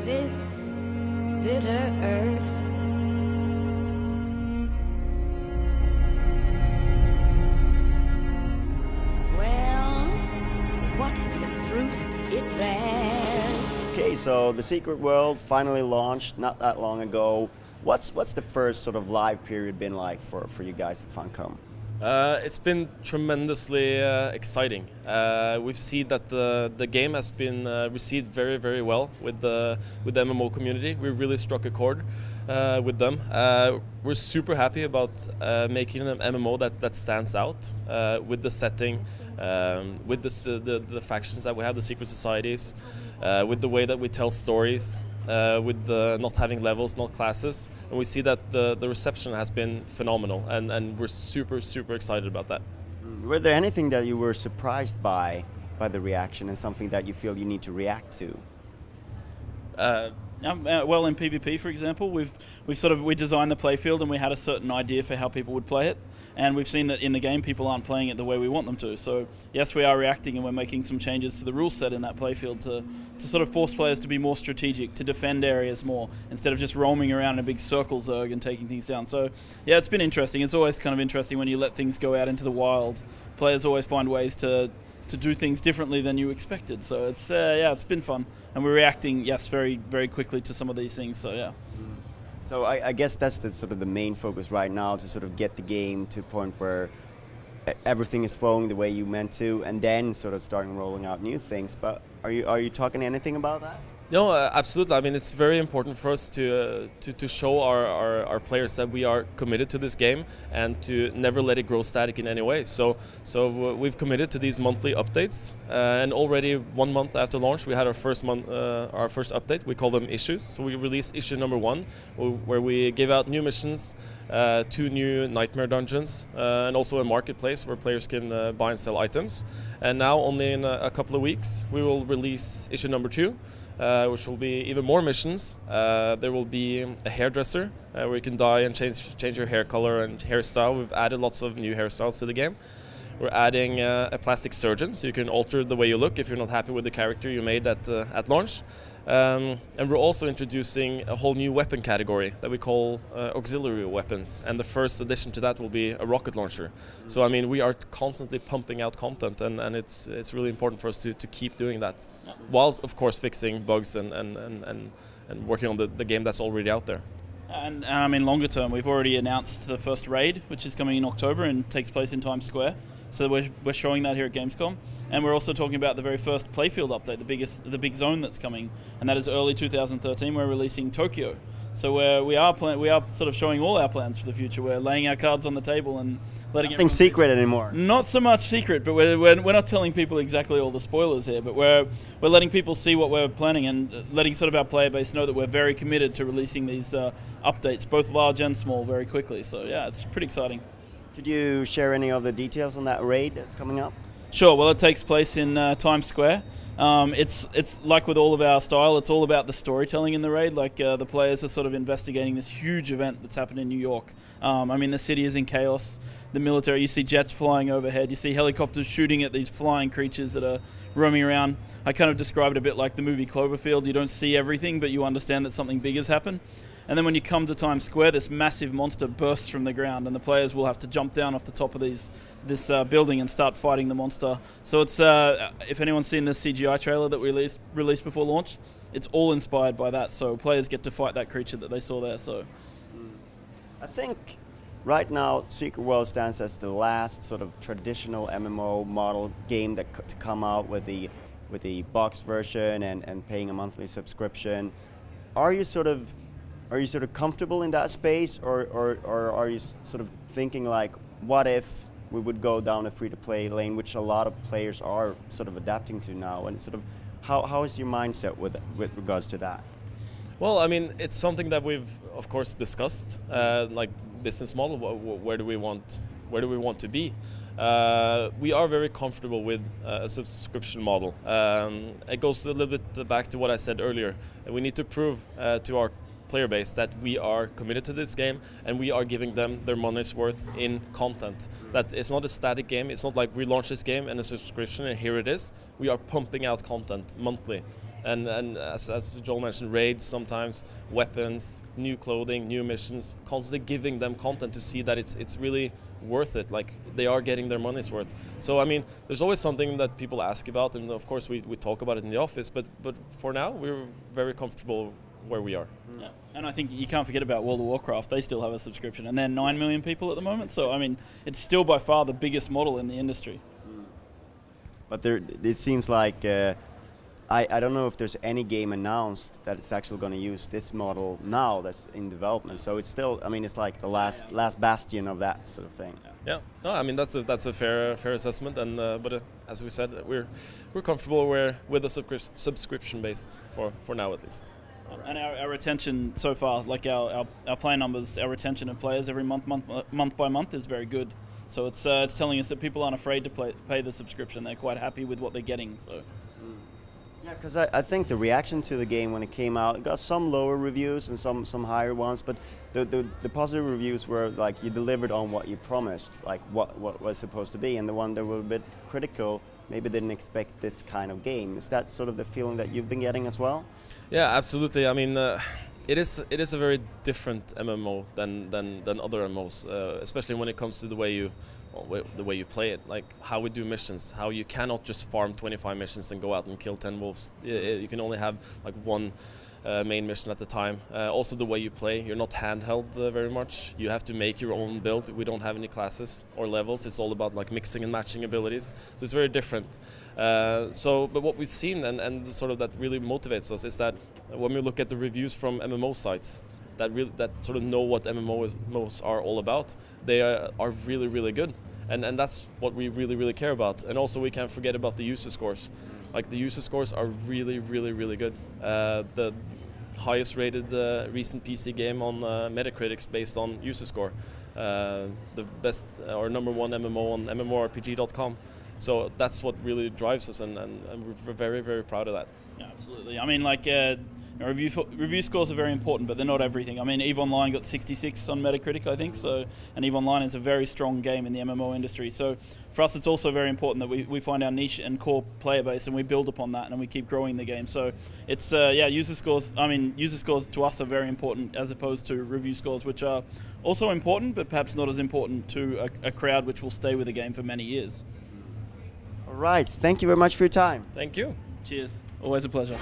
this bitter earth. Well, what the fruit it bears. Okay, so the Secret World finally launched not that long ago. What's the first sort of live period been like for you guys at Funcom? It's been tremendously exciting. We've seen that the game has been received very, very well with the MMO community. We really struck a chord with them. We're super happy about making an MMO that stands out with the setting, with the factions that we have, the secret societies, with the way that we tell stories. With the not having levels, not classes, and we see that the reception has been phenomenal, and we're super excited about that. Were there anything that you were surprised by the reaction, and something that you feel you need to react to? Well, in PvP, for example, we designed the playfield, and we had a certain idea for how people would play it, and we've seen that in the game people aren't playing it the way we want them to. So yes, we are reacting, and we're making some changes to the rule set in that playfield to sort of force players to be more strategic, to defend areas more, instead of just roaming around in a big circle zerg and taking things down. So yeah, it's been interesting. It's always kind of interesting when you let things go out into the wild. Players always find ways to do things differently than you expected. So it's it's been fun, and we're reacting very quickly to some of these things. So yeah. So I guess that's the sort of the main focus right now, to sort of get the game to a point where everything is flowing the way you meant to, and then sort of starting rolling out new things. But are you talking anything about that? No, absolutely. I mean, it's very important for us to show our players that we are committed to this game and to never let it grow static in any way. So we've committed to these monthly updates, and already 1 month after launch, we had our first update. We call them issues. So we released issue number 1, where we gave out new missions, 2 new nightmare dungeons, and also a marketplace where players can buy and sell items. And now, only in a couple of weeks, we will release issue number 2. Which will be even more missions. There will be a hairdresser where you can dye and change your hair color and hairstyle. We've added lots of new hairstyles to the game. We're adding a plastic surgeon, so you can alter the way you look if you're not happy with the character you made at launch. And we're also introducing a whole new weapon category that we call auxiliary weapons, and the first addition to that will be a rocket launcher. So I mean, we are constantly pumping out content, and it's really important for us to keep doing that, whilst of course fixing bugs and working on the game that's already out there. And I mean, longer term, we've already announced the first raid, which is coming in October and takes place in Times Square. So we're showing that here at Gamescom, and we're also talking about the very first playfield update, the big zone that's coming, and that is early 2013. We're releasing Tokyo. So we are sort of showing all our plans for the future. We're laying our cards on the table and letting nothing secret anymore. Not so much secret, but we're not telling people exactly all the spoilers here. But we're letting people see what we're planning, and letting sort of our player base know that we're very committed to releasing these updates, both large and small, very quickly. So yeah, it's pretty exciting. Could you share any of the details on that raid that's coming up? Sure. Well, it takes place in Times Square. It's like with all of our style, it's all about the storytelling in the raid. Like the players are sort of investigating this huge event that's happened in New York. I mean, the city is in chaos. The military, you see jets flying overhead. You see helicopters shooting at these flying creatures that are roaming around. I kind of describe it a bit like the movie Cloverfield. You don't see everything, but you understand that something big has happened. And then when you come to Times Square, this massive monster bursts from the ground, and the players will have to jump down off the top of this building and start fighting the monster. So it's if anyone's seen the CGI trailer that we released before launch, it's all inspired by that. So players get to fight that creature that they saw there. So I think right now Secret World stands as the last sort of traditional MMO model game to come out with the box version and paying a monthly subscription. Are you sort of comfortable in that space, or are you sort of thinking like, what if we would go down a free-to-play lane, which a lot of players are sort of adapting to now, and sort of how is your mindset with regards to that? Well, I mean, it's something that we've of course discussed, like business model. Where do we want to be? We are very comfortable with a subscription model. It goes a little bit back to what I said earlier. We need to prove to our player base that we are committed to this game and we are giving them their money's worth in content. That it's not a static game. It's not like we launch this game and a subscription and here it is. We are pumping out content monthly. And as Joel mentioned, raids sometimes, weapons, new clothing, new missions, constantly giving them content to see that it's really worth it, like they are getting their money's worth. So I mean, there's always something that people ask about, and of course we talk about it in the office, but for now we're very comfortable where we are. Yeah. And I think you can't forget about World of Warcraft. They still have a subscription, and they're 9 million people at the moment, so I mean, it's still by far the biggest model in the industry. But it seems like I don't know if there's any game announced that it's actually going to use this model now that's in development. So it's still, I mean, it's like the last bastion of that sort of thing. Yeah, no, I mean that's a fair assessment, and but as we said, we're comfortable with the subscription based for now at least. And our retention so far, like our player numbers, our retention of players every month by month is very good. So it's telling us that people aren't afraid to pay the subscription. They're quite happy with what they're getting. So. Yeah, because I think the reaction to the game when it came out, it got some lower reviews and some higher ones, but the positive reviews were like you delivered on what you promised, like what was supposed to be, and the one that were a bit critical maybe didn't expect this kind of game. Is that sort of the feeling that you've been getting as well? Yeah, absolutely. I mean, it is a very different MMO than other MMOs, especially when it comes to the way you play it, like how we do missions, how you cannot just farm 25 missions and go out and kill 10 wolves. You can only have like one main mission at a time. Also the way you play, you're not handheld very much. You have to make your own build. We don't have any classes or levels. It's all about like mixing and matching abilities. So it's very different. But what we've seen and sort of that really motivates us is that when we look at the reviews from MMO sites, that sort of know what MMOs are all about, they are really, really good. And that's what we really, really care about. And also we can't forget about the user scores. Like the user scores are really, really, really good. The highest rated recent PC game on Metacritic's based on user score. The best or number one MMO on MMORPG.com. So that's what really drives us, and we're very, very proud of that. Yeah, absolutely. I mean, like review scores are very important, but they're not everything. I mean, EVE Online got 66 on Metacritic, I think. So, and EVE Online is a very strong game in the MMO industry. So, for us, it's also very important that we find our niche and core player base, and we build upon that, and we keep growing the game. So, it's user scores. I mean, user scores to us are very important, as opposed to review scores, which are also important, but perhaps not as important to a crowd which will stay with the game for many years. All right, thank you very much for your time. Thank you. Cheers. Always a pleasure.